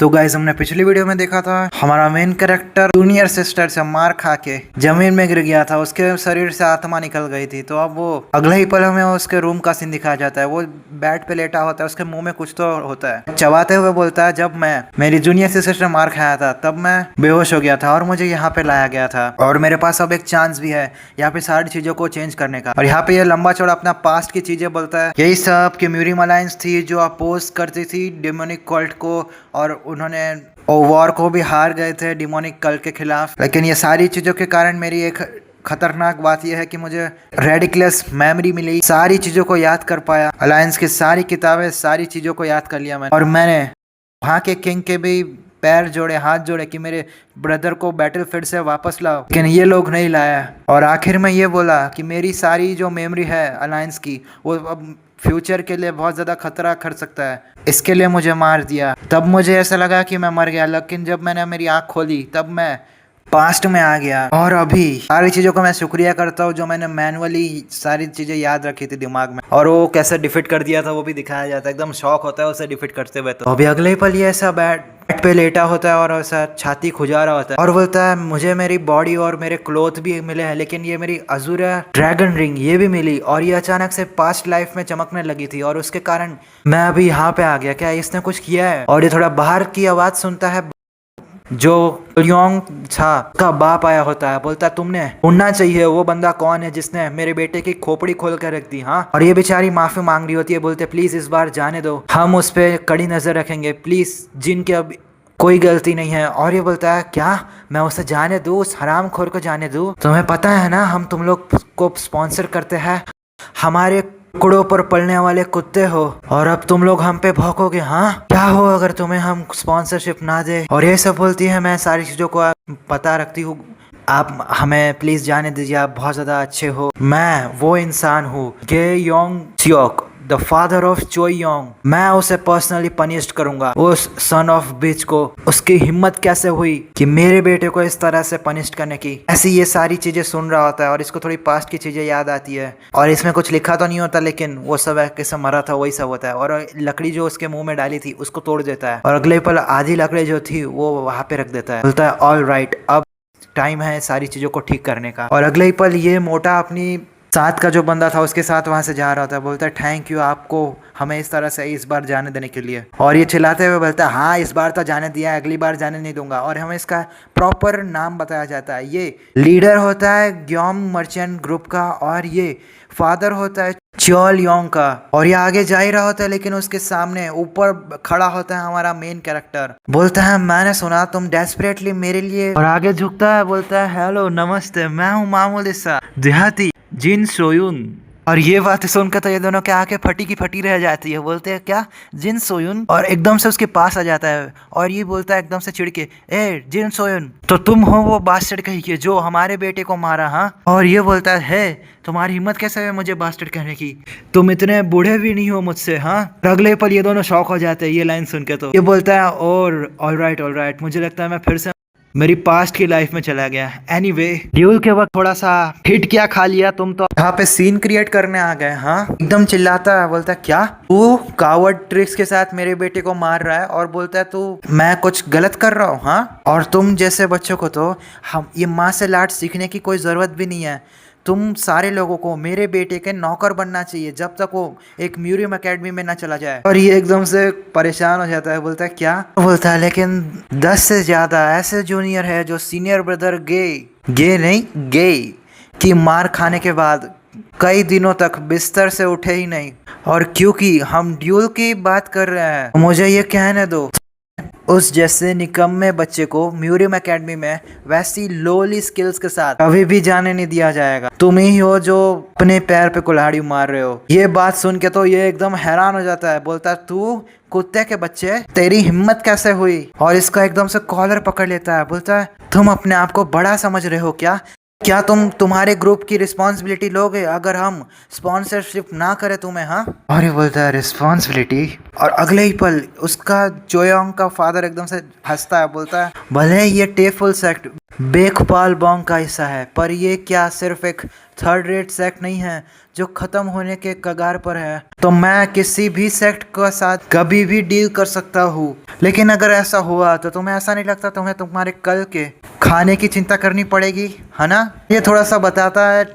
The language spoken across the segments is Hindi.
तो गाइस हमने पिछली वीडियो में देखा था हमारा मेन कैरेक्टर जूनियर सिस्टर से मार खा के जमीन में गिर गया था, उसके शरीर से आत्मा निकल गई थी। तो अब वो अगले ही पल हमें उसके रूम का सीन दिखाया जाता है। वो बेड पे लेटा होता है, उसके मुंह में कुछ तो होता है, चबाते हुए बोलता है जब मैं मेरी जूनियर सिस्टर से मार खाया था तब मैं बेहोश हो गया था और मुझे यहाँ पे लाया गया था और मेरे पास अब एक चांस भी है यहाँ पे सारी चीजों को चेंज करने का। और यहाँ पे ये लंबा चौड़ा अपना पास्ट की चीजें बोलता है। यही सब की म्यूरियम अलायंस थी जो अपोज करती थी डेमोनिक कल्ट को और उन्होंने वॉर को भी हार गए थे डिमोनिक कल्ट के खिलाफ। लेकिन ये सारी चीजों के कारण मेरी एक खतरनाक बात यह है कि मुझे रेडिकुलस मेमोरी मिली, सारी चीजों को याद कर पाया, अलायंस की सारी किताबें सारी चीजों को याद कर लिया मैंने। और मैंने वहाँ के किंग के भी पैर जोड़े, हाथ जोड़े कि मेरे ब्रदर को बैटलफील्ड से वापस लाओ, लेकिन ये लोग नहीं लाया। और आखिर में ये बोला कि मेरी सारी जो मेमोरी है अलायंस की वो अब फ्यूचर के लिए बहुत ज़्यादा खतरा कर सकता है, इसके लिए मुझे मार दिया। तब मुझे ऐसा लगा कि मैं मर गया, लेकिन जब मैंने मेरी आँख खोली तब मैं पास्ट में आ गया। और अभी सारी चीज़ों का मैं शुक्रिया करता हूँ जो मैंने मैनुअली सारी चीज़ें याद रखी थी दिमाग में, और वो कैसे डिफीट कर दिया था वो भी दिखाया जाता है। एकदम शौक होता है उसे डिफीट करते हुए। तो अभी अगले ही पल ये ऐसा बेड पे लेटा होता है और ऐसा छाती खुजा रहा होता है और बोलता है मुझे मेरी बॉडी और मेरे क्लोथ भी मिले हैं, लेकिन ये मेरी अज़ूरा ड्रैगन रिंग ये भी मिली और ये अचानक से पास्ट लाइफ में चमकने लगी थी और उसके कारण मैं अभी यहाँ पे आ गया। क्या इसने कुछ किया है? और ये थोड़ा बाहर की आवाज़ सुनता है जो योंग था का बाप आया होता है। बोलता है तुमने ढूंढना चाहिए वो बंदा कौन है जिसने मेरे बेटे की खोपड़ी खोल कर रख दी। हाँ, और ये बेचारी माफी मांग रही होती है, बोलते प्लीज इस बार जाने दो, हम उस पर कड़ी नजर रखेंगे प्लीज, जिनके अब कोई गलती नहीं है। और ये बोलता है क्या मैं उसे जाने दूं, उस हरामखोर को जाने दूं? तुम्हें पता है ना हम तुम लोग को स्पॉन्सर करते हैं, हमारे कुड़ों पर पलने वाले कुत्ते हो और अब तुम लोग हम पे भौंकोगे। हाँ, क्या हो अगर तुम्हें हम स्पॉन्सरशिप ना दे? और ये सब बोलती है मैं सारी चीजों को पता रखती हूँ, आप हमें प्लीज जाने दीजिए, आप बहुत ज्यादा अच्छे हो। मैं वो इंसान हूँ Ge Yong Seok, the father of Choi Yong, मैं उसे पर्सनली पनिश्ड करूंगा, उस सन ऑफ बिच को। उसकी हिम्मत कैसे हुई कि मेरे बेटे को इस तरह से पनिश्ड करने की? ऐसी ये सारी चीजें सुन रहा होता है और इसको थोड़ी पास्ट की चीजें याद आती है और इसमें कुछ लिखा तो नहीं होता लेकिन वो सब कैसे मरा था वही सब होता है। और लकड़ी जो उसके मुंह में डाली थी उसको तोड़ देता है और अगले पल आधी लकड़ी जो थी वो वहां पे रख देता है। बोलता है ऑल राइट, अब टाइम है सारी चीजों को ठीक करने का। और अगले ही पल ये मोटा अपनी साथ का जो बंदा था उसके साथ वहां से जा रहा था। बोलता है थैंक यू आपको हमें इस तरह से इस बार जाने देने के लिए। और ये चिल्लाते हुए बोलता है हाँ इस बार तो जाने दिया, अगली बार जाने नहीं दूंगा। और हमें इसका प्रॉपर नाम बताया जाता है। ये लीडर होता है ग्योम मर्चेंट ग्रुप का और ये फादर होता है चोल योंग का। और ये आगे जा ही रहा होता है लेकिन उसके सामने ऊपर खड़ा होता है हमारा मेन कैरेक्टर। बोलता है मैंने सुना तुम डेस्परेटली मेरे लिए, और आगे झुकता है बोलता है हेलो नमस्ते, मैं हूँ मामूली सा देहाती जिन सोयुन। और ये बात सुनकर तो ये दोनों के आंखें फटी की फटी रह जाती है। बोलते हैं क्या जिन सोयुन? और एकदम से उसके पास आ जाता है और ये बोलता है एकदम से चिढ़ के ए जिन सोयुन, तो तुम हो वो बास्टर्ड कही के जो हमारे बेटे को मारा? हाँ। और ये बोलता है तुम्हारी हिम्मत कैसे है मुझे बास्टर्ड कहने की, तुम इतने बूढ़े भी नहीं हो मुझसे। हाँ, अगले पल ये दोनों शॉक हो जाते हैं ये लाइन सुन के। तो ये बोलता है और ऑल राइट, मुझे लगता है मैं फिर से मेरी पास्ट की लाइफ में चला गया। एनीवे, ड्यूल के वक्त थोड़ा सा हिट क्या खा लिया तुम तो यहाँ पे सीन क्रिएट करने आ गए। हाँ, एकदम चिल्लाता है, बोलता है क्या तू कावर्ड ट्रिक्स के साथ मेरे बेटे को मार रहा है और बोलता है तू मैं कुछ गलत कर रहा हूँ? हाँ, और तुम जैसे बच्चों को तो हम ये माँ से लाड सीखने की कोई जरूरत भी नहीं है। तुम सारे लोगों को मेरे बेटे के नौकर बनना चाहिए जब तक वो एक म्यूरियम एकेडमी में ना चला जाए। और ये एकदम से परेशान हो जाता है, बोलता है क्या? बोलता है लेकिन 10 से ज्यादा ऐसे जूनियर है जो सीनियर ब्रदर गे की मार खाने के बाद कई दिनों तक बिस्तर से उठे ही नहीं। और क्योंकि हम ड्यूल की बात कर रहे हैं मुझे ये कहने दो, उस जैसे निकम्मे बच्चे को म्यूरियम एकेडमी में वैसी लोली स्किल्स के साथ कभी भी जाने नहीं दिया जाएगा। तुम ही हो जो अपने पैर पे कुल्हाड़ी मार रहे हो। ये बात सुन के तो ये एकदम हैरान हो जाता है। बोलता है तू कुत्ते के बच्चे, तेरी हिम्मत कैसे हुई? और इसका एकदम से कॉलर पकड़ लेता है। बोलता है तुम अपने आप को बड़ा समझ रहे हो क्या तुम तुम्हारे ग्रुप की रिस्पॉन्सिबिलिटी लोगे अगर हम स्पॉन्सरशिप ना करें तुम्हें? हाँ, और ये बोलता है रिस्पॉन्सिबिलिटी। और अगले ही पल उसका जोयोंग का फादर एकदम से हंसता है, बोलता है भले ये टेफुल सेक्ट बेखपाल बोंग का हिस्सा है, पर ये क्या सिर्फ एक थर्ड रेट सेक्ट नहीं है जो खत्म होने के कगार पर है? तो मैं किसी भी सेक्ट के साथ कभी भी डील कर सकता हूँ, लेकिन अगर ऐसा हुआ तो तुम्हें ऐसा नहीं लगता तुम्हें तुम्हारे कल के खाने की चिंता करनी पड़ेगी, है ना? ये थोड़ा सा बताता है।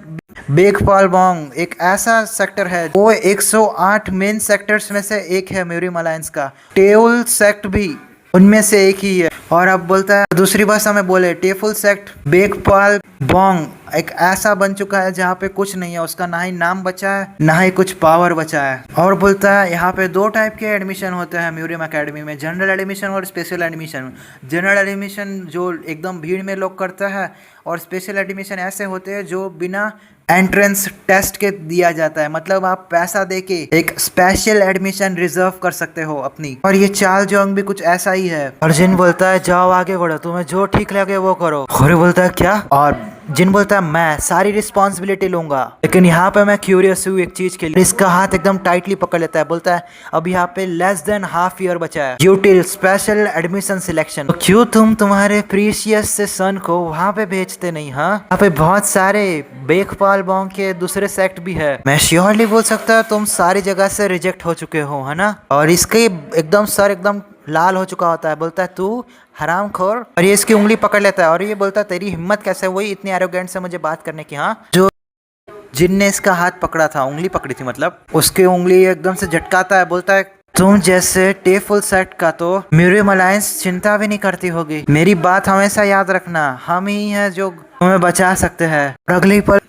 बेखपाल बोंग एक ऐसा सेक्टर है वो 108 मेन सेक्टर्स में से एक है म्यूरियम अलायंस का। टेउल सेक्ट भी उनमें से एक ही है। और अब बोलता है दूसरी भाषा में बोले, टेफुल सेक्ट बेखपाल बोंग एक ऐसा बन चुका है जहाँ पे कुछ नहीं है, उसका ना ही नाम बचा है ना ही कुछ पावर बचा है। और बोलता है यहाँ पे दो टाइप के एडमिशन होते हैं म्यूरियम एकेडमी में, जनरल एडमिशन और स्पेशल एडमिशन। जनरल एडमिशन जो एकदम भीड़ में लोग करता है, और स्पेशल एडमिशन ऐसे होते हैं जो बिना एंट्रेंस टेस्ट के दिया जाता है, मतलब आप पैसा देके एक स्पेशल एडमिशन रिजर्व कर सकते हो अपनी। और ये चाल जोंग भी कुछ ऐसा ही है। और जिन बोलता है जाओ आगे बढ़ो, तुम्हें जो ठीक लगे वो करो। खोरे बोलता है क्या? और जिन बोलता है मैं सारी रिस्पॉन्सिबिलिटी लूंगा। लेकिन यहाँ पे मैं क्यूरियस हूँ एक चीज के लिए। इसका हाथ एकदम टाइटली पकड़ लेता है, बोलता है अब यहाँ पे लेस देन हाफ ईयर बचा है यूटिल स्पेशल एडमिशन सिलेक्शन। तो क्यों तुम तुम्हारे प्रीशियस से सन को वहाँ पे भेजते नहीं? हाँ, यहाँ पे बहुत सारे बेखपाल बोंग के दूसरे सेक्ट भी है। मैं श्योरली बोल सकता तुम सारी जगह से रिजेक्ट हो चुके हो, है ना? और इसके एकदम सर एकदम लाल हो चुका होता है। बोलता है तू हरामखोर। और ये इसकी उंगली पकड़ लेता है और ये बोलता है तेरी हिम्मत कैसे हुई इतनी एरोगेंट से मुझे बात करने की? हाँ, जो जिनने इसका हाथ पकड़ा था, उंगली पकड़ी थी मतलब, उसकी उंगली एकदम से झटकाता है। बोलता है तुम जैसे टेफुल सेक्ट का तो म्यूरियम अलायंस चिंता भी नहीं करती होगी। मेरी बात हमेशा याद रखना, हम ही हैं जो तुम्हें बचा सकते हैं। और अगले पल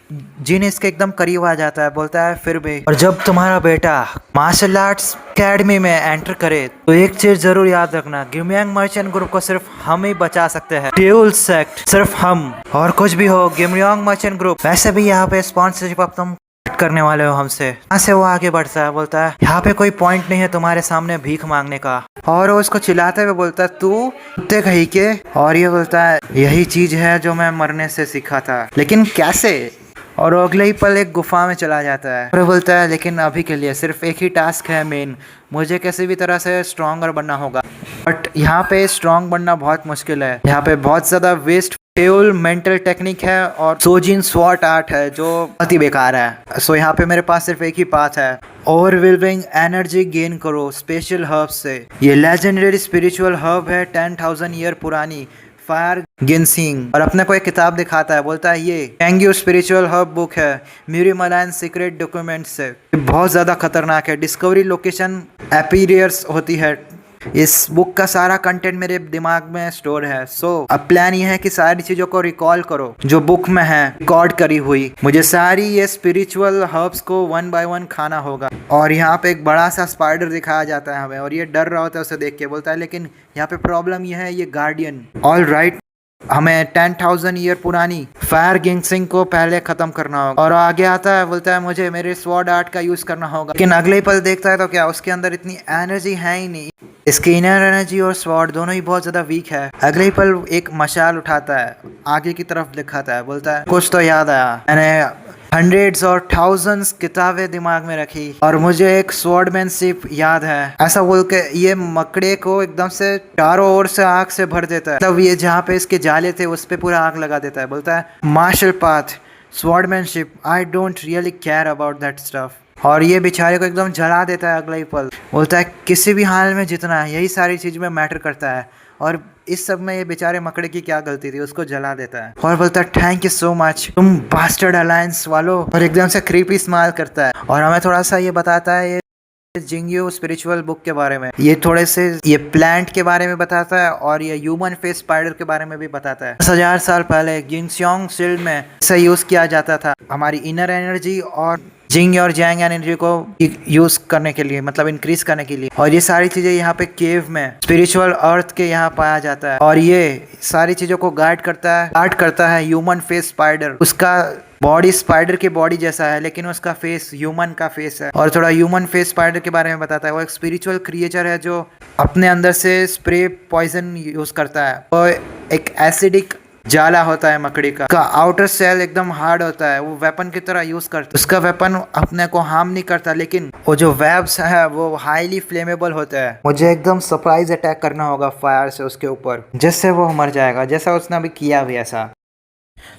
जिन इसके एकदम करीब आ जाता है, बोलता है फिर भी, और जब तुम्हारा बेटा मार्शल आर्ट्स एकेडमी में एंटर करे तो एक चीज जरूर याद रखना, गिमयांग मर्चेंट ग्रुप को सिर्फ हम ही बचा सकते हैं। टेउल सेक्ट सिर्फ हम, और कुछ भी हो गिमयांग मर्चेंट ग्रुप वैसे भी यहाँ पे स्पॉन्सरशिप अब तुम करने वाले हो हमसे। यहाँ से वो आगे बढ़ता है, बोलता है यहाँ पे कोई पॉइंट नहीं है तुम्हारे सामने भीख मांगने का। और वो उसको चिल्लाते हुए बोलता है तू कुत्ते कहीं के। और ये बोलता है यही चीज है जो मैं मरने से सीखा था, लेकिन कैसे? और वो अगले ही पल एक गुफा में चला जाता है। और बोलता है लेकिन अभी के लिए सिर्फ एक ही टास्क है मेन, मुझे किसी भी तरह से स्ट्रॉन्गर बनना होगा। बट यहाँ पे स्ट्रॉन्ग बनना बहुत मुश्किल है, यहाँ पे बहुत ज्यादा वेस्ट टेउल मेंटल टेक्निक है और सोजिन स्वॉट आर्ट है जो बहुत ही बेकार है। सो यहाँ पे मेरे पास सिर्फ एक ही पाथ है, ओवरवेलमिंग एनर्जी गेन करो स्पेशल हर्ब से। ये लेजेंडरी स्पिरिचुअल हर्ब है 10,000 ईयर पुरानी, फायर गिनसिंग। और अपने को एक किताब दिखाता है, बोलता है ये टेंग्यू स्पिरिचुअल हर्ब बुक है म्यूरियम अलायंस सीक्रेट डॉक्यूमेंट से। बहुत ज़्यादा खतरनाक है, डिस्कवरी लोकेशन अपीयर्स होती है। इस बुक का सारा कंटेंट मेरे दिमाग में स्टोर है। सो अब प्लान ये है कि सारी चीज़ों को रिकॉल करो जो बुक में है रिकॉर्ड करी हुई। मुझे सारी ये स्पिरिचुअल हर्ब्स को 1 by 1 खाना होगा। और यहाँ पे एक बड़ा सा स्पाइडर दिखाया जाता है हमें, और ये डर रहा होता है उसे देख के। बोलता है लेकिन यहाँ पे प्रॉब्लम ये है, ये गार्डियन। ऑल राइट, हमें 10,000 ईयर पुरानी फायर गिंगसिंग को पहले खत्म करना होगा। और आगे आता है, बोलता है मुझे मेरे स्वॉर्ड आर्ट का यूज करना होगा। लेकिन अगले ही पल देखता है तो क्या उसके अंदर इतनी एनर्जी है ही नहीं। इसकी इनर एनर्जी और स्वॉर्ड दोनों ही बहुत ज्यादा वीक है। अगले ही पल एक मशाल उठाता है, आगे की तरफ दिखाता है, बोलता है कुछ तो याद आया, मैंने हंड्रेड्स और थाउजेंड्स किताबें दिमाग में रखी और मुझे एक स्वॉर्डमैनशिप याद है। ऐसा बोल के ये मकड़े को एकदम से चारों ओर से आग से भर देता है। तब ये जहाँ पे इसके जाले थे उस पे पूरा आग लगा देता है। बोलता है martial path, swordsmanship, I don't really care about that stuff. और ये बेचारे को एकदम जला देता है अगला ही पल। बोलता है किसी भी हाल में जितना है, यही सारी चीज में मैटर करता है। और इस सब में ये बेचारे मकड़े की क्या गलती थी, उसको जला देता है। और बोलता है थैंक यू सो मच तुम बास्टर्ड अलायंस वालों। और एकदम से क्रीपी स्माइल करता है और हमें थोड़ा सा ये बताता है ये जिंग्यू स्पिरिचुअल बुक के बारे में, ये थोड़े से ये प्लांट के बारे में बताता है और ये ह्यूमन फेस स्पाइडर के बारे में भी बताता है। 10,000 साल पहले जिंगस्योंग शील्ड में इसे यूज किया जाता था हमारी इनर एनर्जी और जिंग और जैंग एनर्जी को यूज करने के लिए, मतलब इंक्रीज करने के लिए। और ये सारी चीजें यहाँ पे केव में स्पिरिचुअल अर्थ के यहाँ पाया जाता है। और ये सारी चीजों को गार्ड करता है ह्यूमन फेस स्पाइडर। उसका बॉडी स्पाइडर की बॉडी जैसा है लेकिन उसका फेस ह्यूमन का फेस है। और थोड़ा ह्यूमन फेस स्पाइडर के बारे में बताता है। वो एक स्पिरिचुअल क्रिएचर है जो अपने अंदर से स्प्रे पॉइजन यूज करता है। वो एक एसिडिक जाला होता है मकड़ी का आउटर सेल एकदम हार्ड होता है, वो वेपन की तरह यूज करता है। उसका वेपन अपने को हार्म नहीं करता, लेकिन वो जो वेब्स है वो हाईली फ्लेमेबल होता है। मुझे एकदम सरप्राइज अटैक करना होगा फायर से उसके ऊपर, जिससे वो मर जाएगा, जैसा उसने अभी किया भी ऐसा।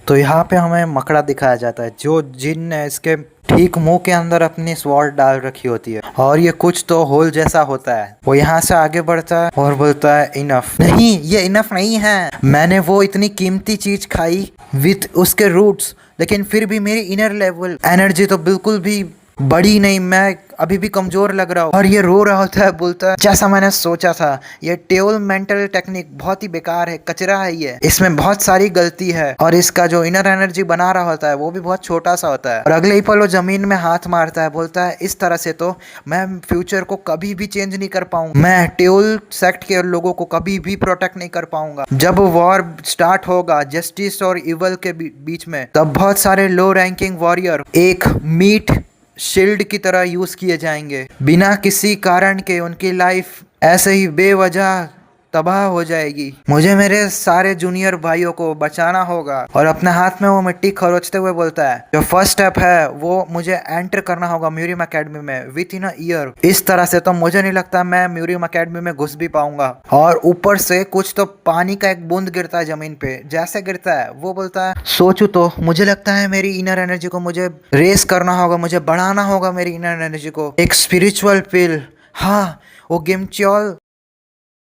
तो यहाँ पे हमें मकड़ा दिखाया जाता है जो जिन ने इसके ठीक मुंह के अंदर अपनी स्वॉर्ड डाल रखी होती है, और ये कुछ तो होल जैसा होता है। वो यहाँ से आगे बढ़ता है और बोलता है इनफ नहीं, ये इनफ नहीं है। मैंने वो इतनी कीमती चीज खाई विथ उसके रूट्स, लेकिन फिर भी मेरी इनर लेवल एनर्जी तो बिल्कुल भी बड़ी नहीं, मैं अभी भी कमजोर लग रहा हूँ। और ये रो रहा होता है, बोलता है जैसा मैंने सोचा था, ये टेबल मेंटल टेक्निक बहुत ही बेकार है, कचरा है ये, इसमें बहुत सारी गलती है। और इसका जो इनर एनर्जी बना रहा होता है वो भी बहुत छोटा सा होता है। और अगले ही पल वो जमीन में हाथ मारता है, बोलता है इस तरह से तो मैं फ्यूचर को कभी भी चेंज नहीं कर पाऊंगा, मैं टेबल सेक्ट के लोगों को कभी भी प्रोटेक्ट नहीं कर पाऊंगा। जब वॉर स्टार्ट होगा जस्टिस और इवल के बीच में, तब बहुत सारे लो रैंकिंग वॉरियर एक मीट शील्ड की तरह यूज किए जाएंगे, बिना किसी कारण के उनकी लाइफ ऐसे ही बेवजह तबाह हो जाएगी। मुझे मेरे सारे जूनियर भाइयों को बचाना होगा। और अपने हाथ में वो मिट्टी खरोचते हुए बोलता है जो फर्स्ट स्टेप है वो मुझे एंटर करना होगा म्यूरियम एकेडमी में विद इन अ ईयर। इस तरह से तो मुझे नहीं लगता मैं म्यूरियम एकेडमी में घुस भी पाऊंगा। और ऊपर से कुछ तो पानी का एक बूंद गिरता है जमीन पे, जैसे गिरता है वो बोलता है सोचू तो मुझे लगता है मेरी इनर एनर्जी को मुझे रेस करना होगा, मुझे बढ़ाना होगा मेरी इनर एनर्जी को। एक स्पिरिचुअल पिल, हाँ वो गिमच्योल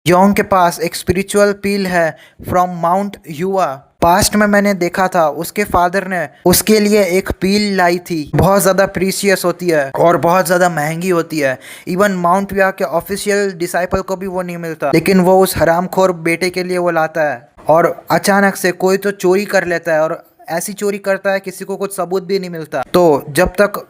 योंग के पास एक स्पिरिचुअल पील है फ्रॉम माउंट युआ। पास्ट में मैंने देखा था उसके फादर ने उसके लिए एक पील लाई थी, बहुत ज़्यादा प्रीशियस होती है और बहुत ज़्यादा महंगी होती है। इवन माउंट युआ के ऑफिशियल डिसाइपल को भी वो नहीं मिलता, लेकिन वो उस हरामखोर बेटे के लिए वो लाता है। और अचानक से कोई तो चोरी कर लेता है, और ऐसी चोरी करता है किसी को कुछ सबूत भी नहीं मिलता। तो जब तक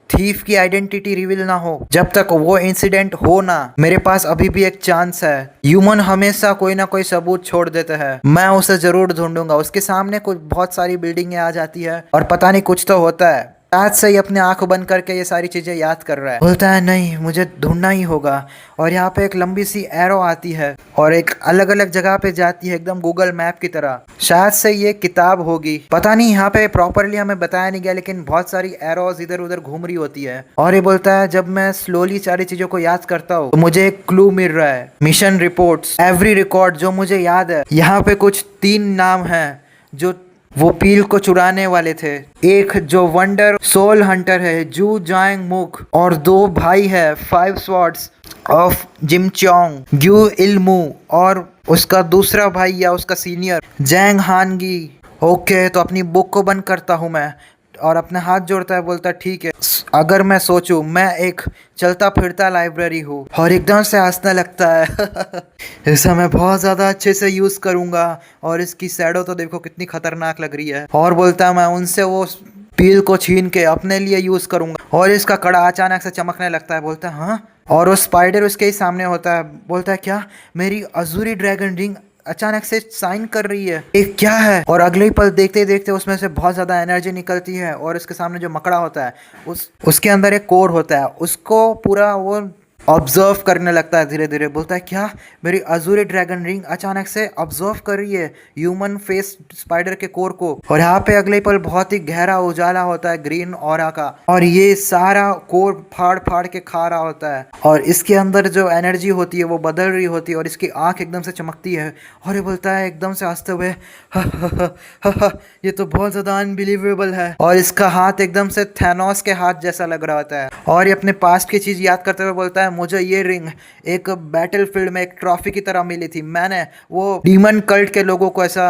थीफ की आइडेंटिटी रिवील ना हो, जब तक वो इंसिडेंट हो ना, मेरे पास अभी भी एक चांस है। ह्यूमन हमेशा कोई ना कोई सबूत छोड़ देते हैं, मैं उसे जरूर ढूंढूंगा। उसके सामने कुछ बहुत सारी बिल्डिंगें आ जाती है और पता नहीं कुछ तो होता है। आज से ही अपने आंख बंद करके ये सारी चीजें याद कर रहा है, बोलता है नहीं मुझे ढूंढना ही होगा। और यहाँ पे एक लंबी सी एरो आती है और एक अलग अलग जगह पे जाती है, एकदम गूगल मैप की तरह। शायद से ये किताब होगी, पता नहीं, यहाँ पे प्रॉपरली हमें बताया नहीं गया, लेकिन बहुत सारी एरोज इधर उधर घूम रही होती है। और ये बोलता है जब मैं स्लोली सारी चीजों को याद करता हूँ तो मुझे एक क्लू मिल रहा है, मिशन रिपोर्ट्स, एवरी रिकॉर्ड जो मुझे याद है। यहाँ पे कुछ 3 नाम है जो वो पील को चुराने वाले थे। एक जो वंडर सोल हंटर है जू जांग मुक, और 2 भाई है 5 स्वॉर्ड्स ऑफ जिमच्योंग ग्यू इल्मू, और उसका दूसरा भाई या उसका सीनियर जैंग हानगी। ओके, तो अपनी बुक को बंद करता हूँ मैं और अपने हाथ जोड़ता है, बोलता है ठीक है, अगर मैं सोचूं मैं एक चलता फिरता लाइब्रेरी हूँ। और एकदम से हंसने लगता है इसे मैं बहुत ज़्यादा अच्छे से यूज़ करूँगा, और इसकी शैडो तो देखो कितनी खतरनाक लग रही है। और बोलता है मैं उनसे वो पील को छीन के अपने लिए यूज़ करूँगा। और इसका कड़ा अचानक से चमकने लगता है, बोलता है हाँ, और वो स्पाइडर उसके ही सामने होता है। बोलता है क्या, मेरी अजूरी ड्रैगन रिंग अचानक से साइन कर रही है, एक क्या है। और अगले ही पल देखते देखते उसमें से बहुत ज्यादा एनर्जी निकलती है, और इसके सामने जो मकड़ा होता है उसके अंदर एक कोर होता है, उसको पूरा वो ऑब्जर्व करने लगता है धीरे धीरे। बोलता है क्या, मेरी अजूरी ड्रैगन रिंग अचानक से ऑब्जर्व कर रही है ह्यूमन फेस स्पाइडर के कोर को। और यहाँ पे अगले पल बहुत ही गहरा उजाला होता है ग्रीन ऑरा का, और ये सारा कोर फाड़ फाड़ के खा रहा होता है। और इसके अंदर जो एनर्जी होती है वो बदल रही होती है, और इसकी आंख एकदम से चमकती है। और ये बोलता है एकदम से हंसते हुए ये तो बहुत ज्यादा अनबिलीवेबल है। और इसका हाथ एकदम से थैनोस के हाथ जैसा लग रहा होता है। और ये अपने पास्ट की चीज याद करते हुए बोलता है मुझे ये रिंग एक बैटलफील्ड में एक ट्रॉफी की तरह मिली थी, मैंने वो डीमन कल्ट के लोगों को ऐसा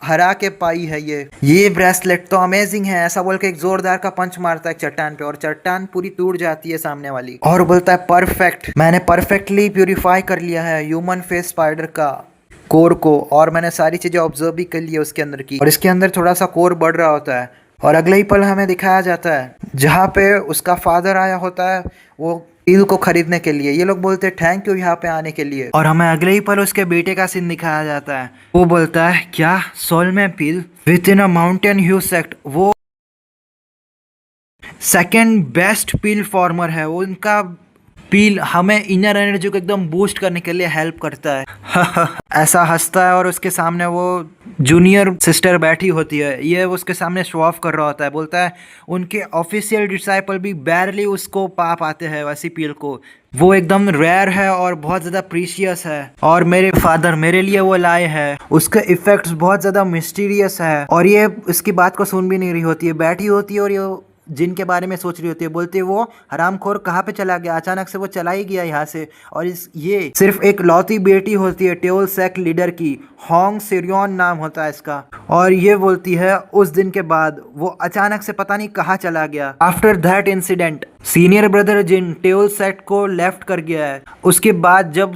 हरा के पाई है। ये ब्रेसलेट तो अमेजिंग है, ऐसा बोल के एक जोरदार का पंच मारता है चट्टान पे, और चट्टान पूरी टूट जाती है सामने वाली। और बोलता है परफेक्ट, मैंने परफेक्टली प्यूरिफाई कर लिया है ह्यूमन फेस स्पाइडर का कोर को, और मैंने सारी चीजें ऑब्जर्व भी कर ली है उसके अंदर की। और इसके अंदर थोड़ा सा कोर बढ़ रहा होता है। और अगले ही पल हमें दिखाया जाता है जहाँ पे उसका फादर आया होता है वो पील को खरीदने के लिए। ये लोग बोलते हैं थैंक यू यहाँ पे आने के लिए। और हमें अगले ही पल उसके बेटे का सीन दिखाया जाता है। वो बोलता है क्या, सोल में पील विद इन अ माउंटेन ह्यू सेक्ट, वो सेकंड बेस्ट पील फॉर्मर है। वो उनका पील हमें इनर एनर्जी को एकदम बूस्ट करने के लिए हेल्प करता है। ऐसा हंसता है और उसके सामने वो जूनियर सिस्टर बैठी होती है, ये उसके सामने शो ऑफ कर रहा होता है, बोलता है उनके ऑफिशियल डिसाइपल भी बैरली उसको पा पाते हैं वैसी पील को, वो एकदम रेयर है और बहुत ज़्यादा प्रीशियस है, और मेरे फादर मेरे लिए वो लाए हैं, उसके इफेक्ट्स बहुत ज़्यादा मिस्टीरियस है। और ये इसकी बात को सुन भी नहीं रही होती है, बैठी होती है और ये जिन के बारे में सोच रही होती है, बोलती है वो हरामखोर कहाँ पे चला गया, अचानक से वो चला ही गया यहाँ से। और ये सिर्फ एक लौती बेटी होती है टेओल सेक्ट लीडर की, होंग सिरियन नाम होता है इसका। और ये बोलती है उस दिन के बाद वो अचानक से पता नहीं कहाँ चला गया। After that incident senior brother जिन टेओल सेक्ट को लेफ्ट कर गया है। उसके बाद जब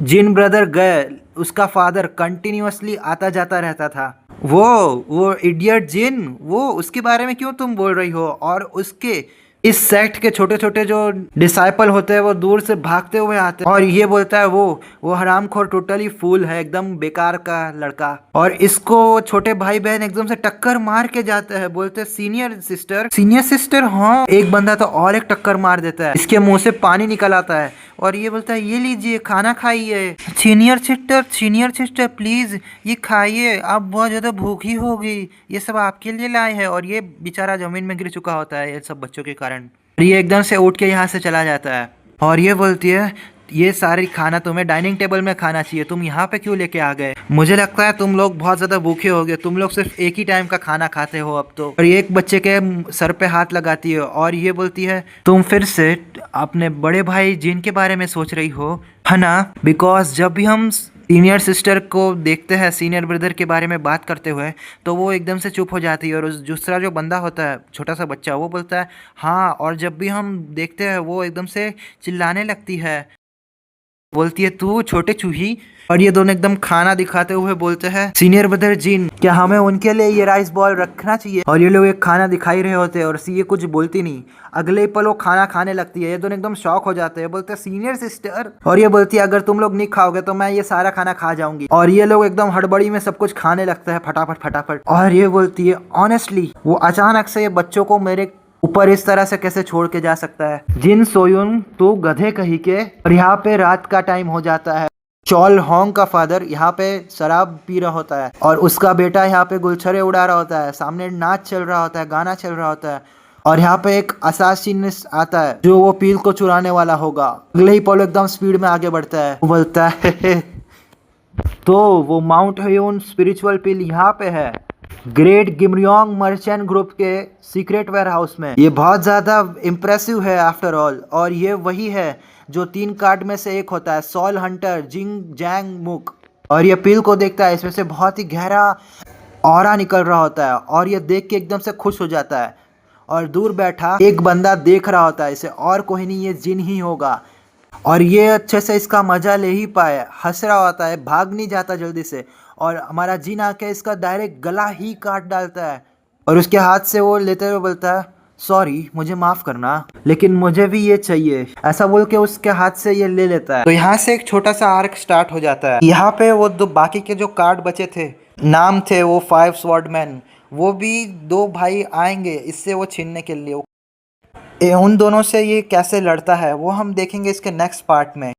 जिन ब्रदर गए, उसका फादर कंटिन्यूअसली आता जाता रहता था। वो इडियट जिन, वो उसके बारे में क्यों तुम बोल रही हो? और उसके इस सेक्ट के छोटे छोटे जो डिसाइपल होते हैं वो दूर से भागते हुए आते हैं, और ये बोलता है वो हरामखोर टोटली फूल है, एकदम बेकार का लड़का। और इसको छोटे भाई बहन एकदम से टक्कर मार के जाते हैं, बोलते हैं सीनियर सिस्टर। हाँ, एक बंदा तो और एक टक्कर मार देता है, इसके मुंह से पानी निकल आता है और ये बोलता है ये लीजिए खाना खाइए। सीनियर सिस्टर प्लीज ये खाइए, आप बहुत ज्यादा भूखी होगी, ये सब आपके लिए लाए हैं। और ये बेचारा जमीन में गिर चुका होता है ये सब बच्चों के कारण। ये एकदम से उठ के यहाँ से चला जाता है और ये बोलती है ये सारी खाना तुम्हें डाइनिंग टेबल में खाना चाहिए, तुम यहाँ पे क्यों लेके आ गए? मुझे लगता है तुम लोग बहुत ज़्यादा भूखे हो गए, तुम लोग सिर्फ एक ही टाइम का खाना खाते हो अब तो। और ये एक बच्चे के सर पे हाथ लगाती है और ये बोलती है तुम फिर से अपने बड़े भाई जिन के बारे में सोच रही हो, है ना? बिकॉज जब भी हम सीनियर सिस्टर को देखते हैं सीनियर ब्रदर के बारे में बात करते हुए, तो वो एकदम से चुप हो जाती है और उस दूसरा जो बंदा होता है छोटा सा बच्चा, वो बोलता है हाँ, और जब भी हम देखते हैं वो एकदम से चिल्लाने लगती है, बोलती है तू छोटे चूही। और ये दोनों एकदम खाना दिखाते हुए बोलते हैं सीनियर ब्रदर जिन, क्या हमें उनके लिए ये राइस बॉल रखना चाहिए? और ये लोग एक खाना दिखाई रहे होते हैं और ये कुछ बोलती नहीं। अगले पल वो खाना खाने लगती है, ये दोनों एकदम शॉक हो जाते हैं, बोलते हैं सीनियर सिस्टर। और ये बोलती है अगर तुम लोग नहीं खाओगे तो मैं ये सारा खाना खा जाऊंगी। और ये लोग एकदम हड़बड़ी में सब कुछ खाने लगता है फटाफट। और ये बोलती है ऑनेस्टली वो अचानक से ये बच्चों को मेरे ऊपर इस तरह से कैसे छोड़ के जा सकता है? जिन सोयुन तू गधे कही के। और यहाँ पे रात का टाइम हो जाता है। चॉल होंग का फादर यहाँ पे शराब पी रहा होता है और उसका बेटा यहाँ पे गुलछरे उड़ा रहा होता है, सामने नाच चल रहा होता है, गाना चल रहा होता है। और यहाँ पे एक असासिनिस्ट आता है जो वो पील को चुराने वाला होगा। अगले ही पल एकदम स्पीड में आगे बढ़ता है, वो बोलता है तो वो माउंट हयोन स्पिरिचुअल पील यहाँ पे है, ग्रेट गिमरियोंग मर्चेंट ग्रुप के सीक्रेट वेयर हाउस में। ये बहुत ज़्यादा इम्प्रेसिव है आफ्टर ऑल। और ये वही है जो 3 कार्ड में से एक होता है, सॉल हंटर जिंग जैंग मुक। और ये पील को देखता है, इसमें से बहुत ही गहरा ऑरा निकल रहा होता है और ये देख के एकदम से खुश हो जाता है। और दूर बैठा एक बंदा देख रहा होता है इसे, और कोई नहीं ये जिन ही होगा। और ये अच्छे से इसका मजा ले ही पाए, हंस रहा होता है, भाग नहीं जाता जल्दी से। और हमारा जिन आके इसका डायरेक्ट गला ही काट डालता है और उसके हाथ से वो लेते हुए बोलता है सॉरी, मुझे माफ करना, लेकिन मुझे भी ये चाहिए। ऐसा बोल के उसके हाथ से ये ले लेता है। तो यहाँ से एक छोटा सा आर्क स्टार्ट हो जाता है। यहाँ पे वो दो बाकी के जो कार्ड बचे थे, नाम थे वो 5 स्वॉर्डमैन, वो भी 2 भाई आएंगे इससे वो छीनने के लिए। उन दोनों से ये कैसे लड़ता है वो हम देखेंगे इसके नेक्स्ट पार्ट में।